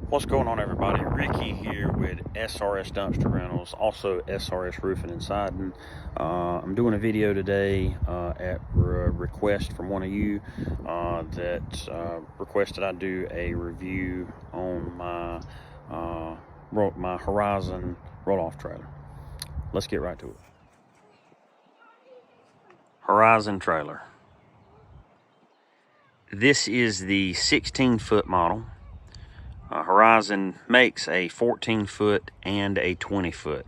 What's going on, everybody? Ricky here with SRS Dumpster Rentals, also SRS Roofing and Siding. I'm doing a video today at request from one of you that requested I do a review on my my Horizon roll-off trailer. Let's get right to it. Horizon trailer. This is the 16-foot model. Horizon makes a 14-foot and a 20-foot.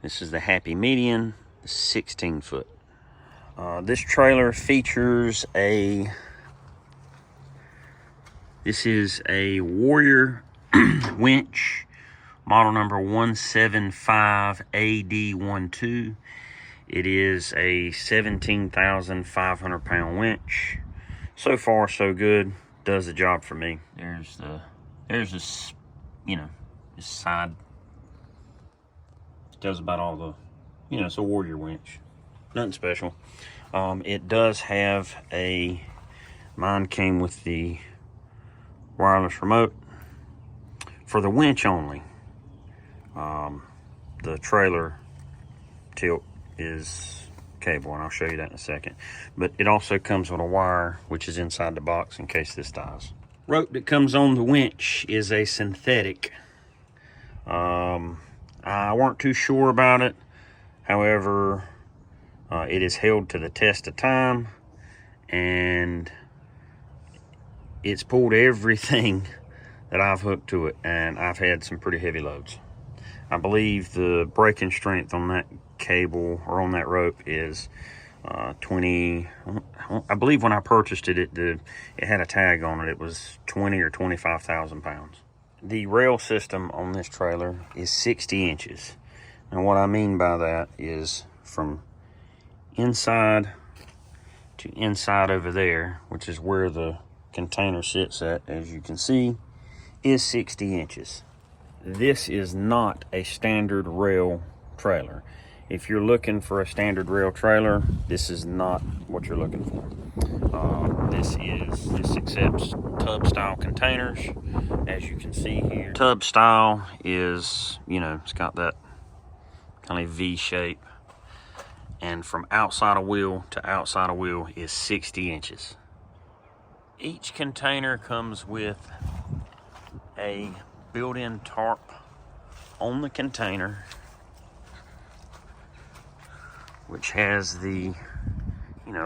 This is the happy median, 16-foot. This trailer features this is a Warrior winch, model number 175AD12. It is a 17,500 pound winch. So far, so good. Does the job for me. There's this, this side. It does about all the, it's a Warrior winch. Nothing special. It does have mine came with the wireless remote for the winch only. The trailer tilt is cable, and I'll show you that in a second. But it also comes with a wire, which is inside the box in case this dies. Rope that comes on the winch is a synthetic. I weren't too sure about it. However, it is held to the test of time, and it's pulled everything that I've hooked to it, and I've had some pretty heavy loads. I believe the breaking strength on that cable or on that rope is 20. I believe when I purchased it, it had a tag on it. It was 20 or 25,000 pounds. The rail system on this trailer is 60 inches. And what I mean by that is from inside to inside over there, which is where the container sits at, as you can see, is 60 inches. This is not a standard rail trailer. If you're looking for a standard rail trailer, this is not what you're looking for. This accepts tub style containers, as you can see here. Tub style is, it's got that kind of V shape, and from outside of wheel to outside of wheel is 60 inches. Each container comes with a built-in tarp on the container, which has the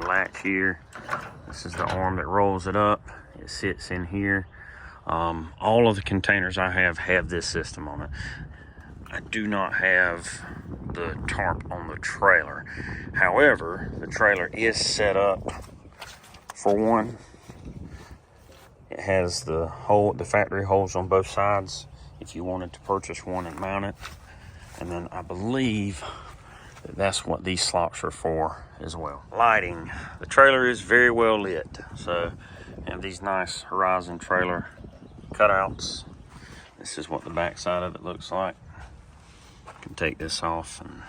latch here. This is the arm that rolls it up. It sits in here. All of the containers I have this system on it. I do not have the tarp on the trailer. However, the trailer is set up for one. It has the factory holes on both sides if you wanted to purchase one and mount it. And then I believe that's what these slots are for as well. Lighting. The trailer is very well lit. So I have these nice Horizon trailer cutouts. This is what the back side of it looks like. You can take this off and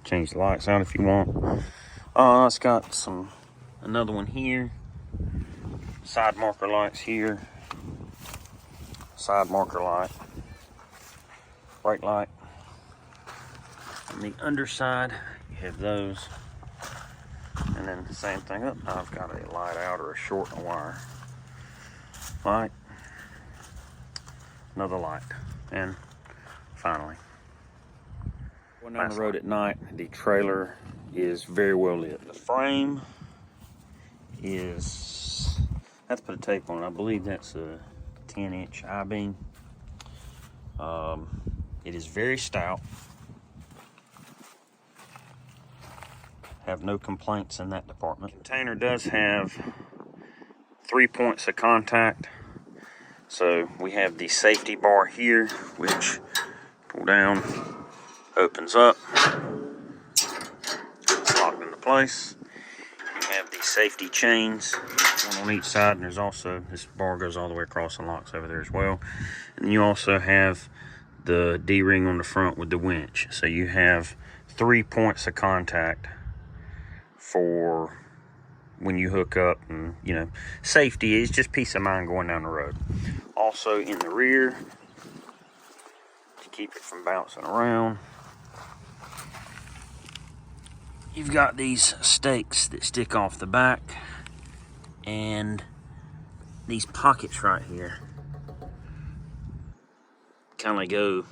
change the lights out if you want. It's got another one here. Side marker lights here. Side marker light. Brake light. On the underside, you have those. And then the same thing up. I've got a light out or a short and a wire. Light. Another light. And finally, when on the road at night, the trailer is very well lit. The frame is, I have to put a tape on it. I believe that's a 10-inch I-beam. It is very stout. Have no complaints in that department. The container does have 3 points of contact. So we have the safety bar here, which pull down, opens up, it's locked into place. You have the safety chains, one on each side, and there's also, this bar goes all the way across and locks over there as well. And you also have the D-ring on the front with the winch. So you have 3 points of contact for when you hook up, and you know, safety is just peace of mind going down the road. Also in the rear, to keep it from bouncing around, you've got these stakes that stick off the back, and these pockets right here kind of go,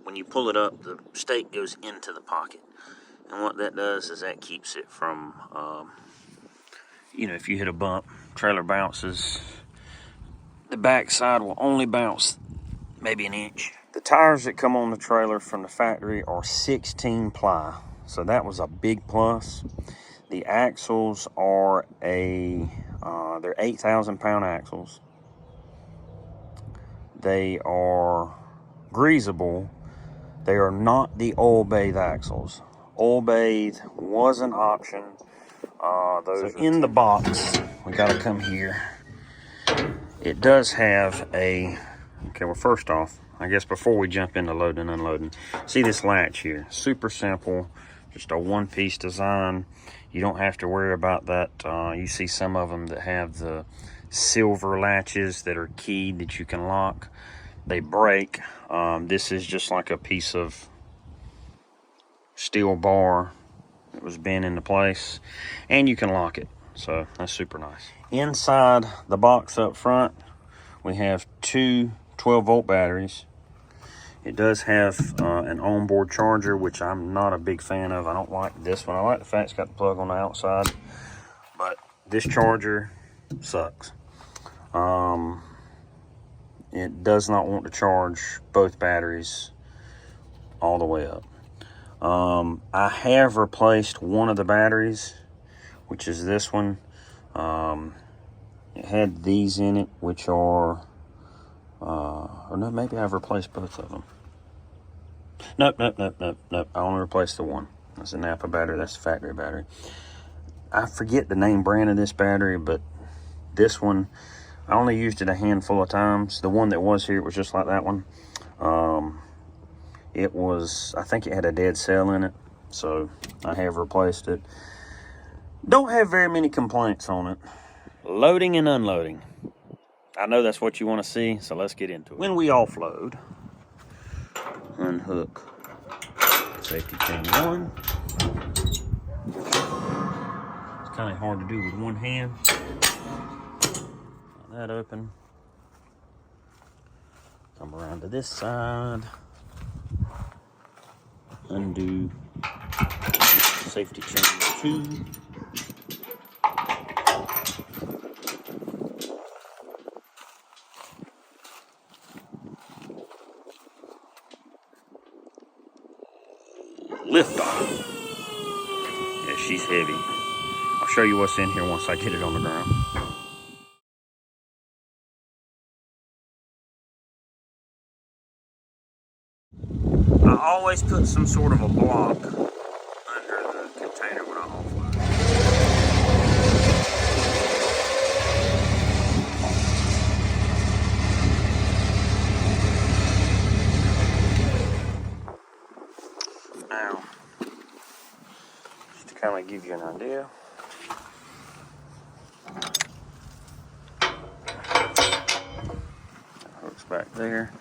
when you pull it up, the stake goes into the pocket. And what that does is that keeps it from, you know, if you hit a bump, trailer bounces, the back side will only bounce maybe an inch. The tires that come on the trailer from the factory are 16 ply, so that was a big plus. The axles are they're 8,000 pound axles. They are greasable. They are not the oil bathe axles. Oil bathe was an option. Those in the box, we gotta come here. It does have a, okay, well, first off, I guess before we jump into loading and unloading, see this latch here, super simple, just a one-piece design. You don't have to worry about that. You see some of them that have the silver latches that are keyed that you can lock. They break. This is just like a piece of steel bar that was bent into place, and you can lock it, so that's super nice. Inside the box up front, we have two 12-volt batteries. It does have an onboard charger, which I'm not a big fan of. I don't like this one. I like the fact it's got the plug on the outside, but this charger sucks. It does not want to charge both batteries all the way up. I have replaced one of the batteries, which is this one. It had these in it, which are, or no, maybe I've replaced both of them. Nope. I only replaced the one. That's a Napa battery. That's the factory battery. I forget the name brand of this battery, but this one, I only used it a handful of times. The one that was here, it was just like that one. It was, I think it had a dead cell in it, so I have replaced it. Don't have very many complaints on it. Loading and unloading. I know that's what you want to see, so let's get into it. When we offload, unhook safety chain one. It's kind of hard to do with one hand. Got that open. Come around to this side. Undo safety chain two. Lift off. Yeah, she's heavy. I'll show you what's in here once I get it on the ground. I always put some sort of a block under the container when I offload. Now, just to kind of give you an idea, that hook's back there.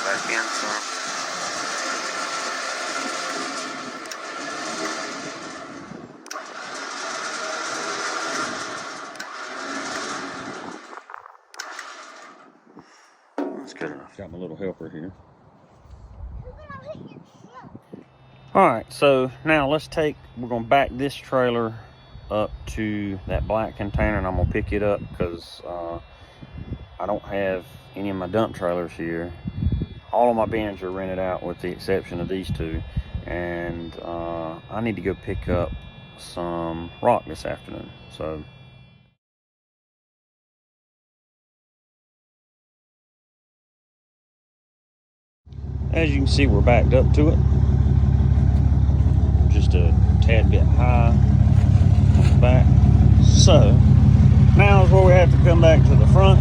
Back in some. That's good enough. Got my little helper here. Alright, so now we're going to back this trailer up to that black container, and I'm going to pick it up because I don't have any of my dump trailers here. All of my bins are rented out with the exception of these two, and I need to go pick up some rock this afternoon. So as you can see, we're backed up to it, just a tad bit high on the back. So now is where we have to come back to the front.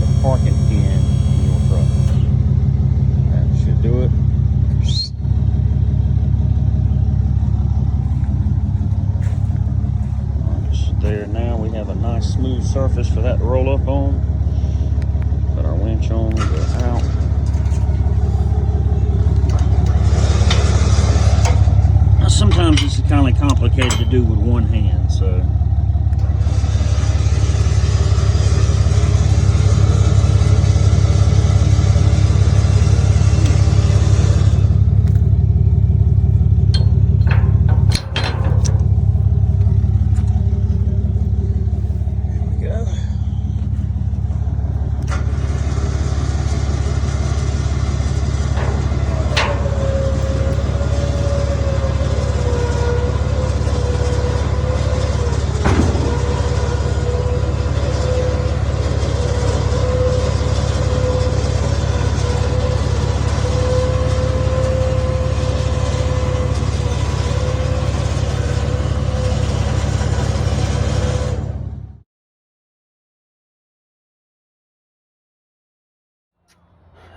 the parking pin in your truck. That should do it. There now we have a nice smooth surface for that to roll up on. Put our winch on, go out. Now sometimes this is kind of complicated to do with one hand, so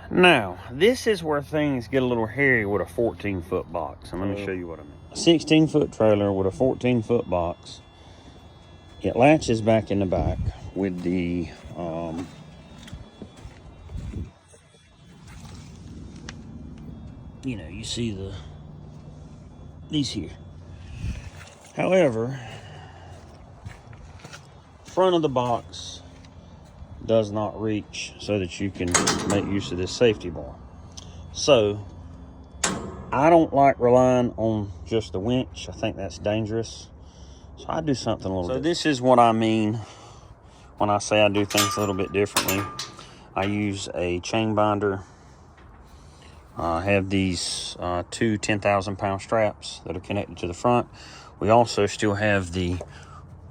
now, this is where things get a little hairy with a 14-foot box. And let me show you what I mean. A 16-foot trailer with a 14-foot box. It latches back in the back with the you know, you see these here. However, front of the box does not reach so that you can make use of this safety bar. So I don't like relying on just the winch. I think that's dangerous. So I do something a little bit. So this is what I mean when I say I do things a little bit differently. I use a chain binder. I have these two 10,000-pound straps that are connected to the front. We also still have the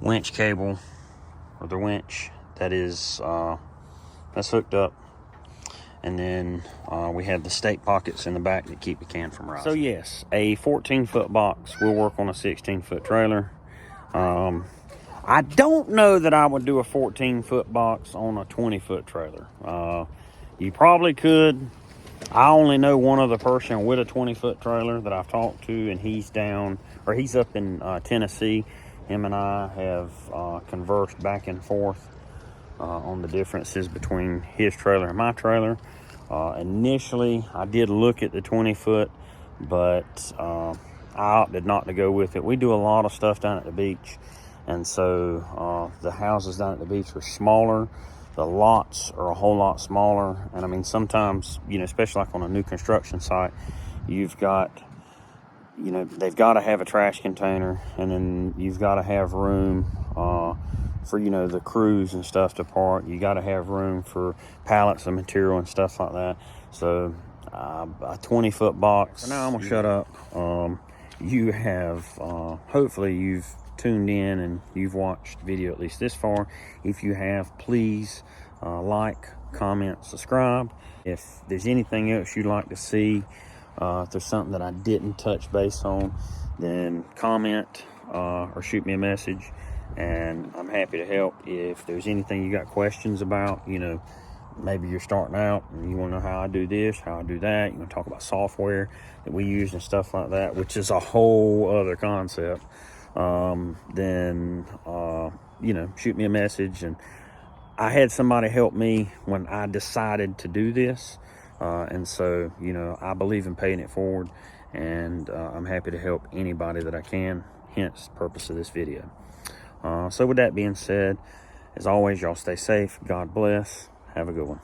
winch cable, or the winch that is that's hooked up, and then we have the stake pockets in the back that keep the can from rising. So yes, a 14-foot box will work on a 16-foot trailer. I don't know that I would do a 14-foot box on a 20-foot trailer. You probably could. I only know one other person with a 20-foot trailer that I've talked to, and he's up in Tennessee. Him and I have conversed back and forth on the differences between his trailer and my trailer. Initially, I did look at the 20-foot, but I opted not to go with it. We do a lot of stuff down at the beach, and so the houses down at the beach are smaller. The lots are a whole lot smaller, and I mean, sometimes, you know, especially like on a new construction site, you've got, you know, they've got to have a trash container, and then you've got to have room for, you know, the crews and stuff to park. You got to have room for pallets of material and stuff like that. So a 20-foot box. So now I'm gonna shut up. You have hopefully you've tuned in and you've watched the video at least this far. If you have, please like, comment, subscribe. If there's anything else you'd like to see, if there's something that I didn't touch base on, then comment or shoot me a message, and I'm happy to help. If there's anything you got questions about, you know, maybe you're starting out and you want to know how I do this, how I do that, you want to talk about software that we use and stuff like that, which is a whole other concept, then you know, shoot me a message. And I had somebody help me when I decided to do this, and so, you know, I believe in paying it forward, and I'm happy to help anybody that I can, hence the purpose of this video. So with that being said, as always, y'all stay safe. God bless. Have a good one.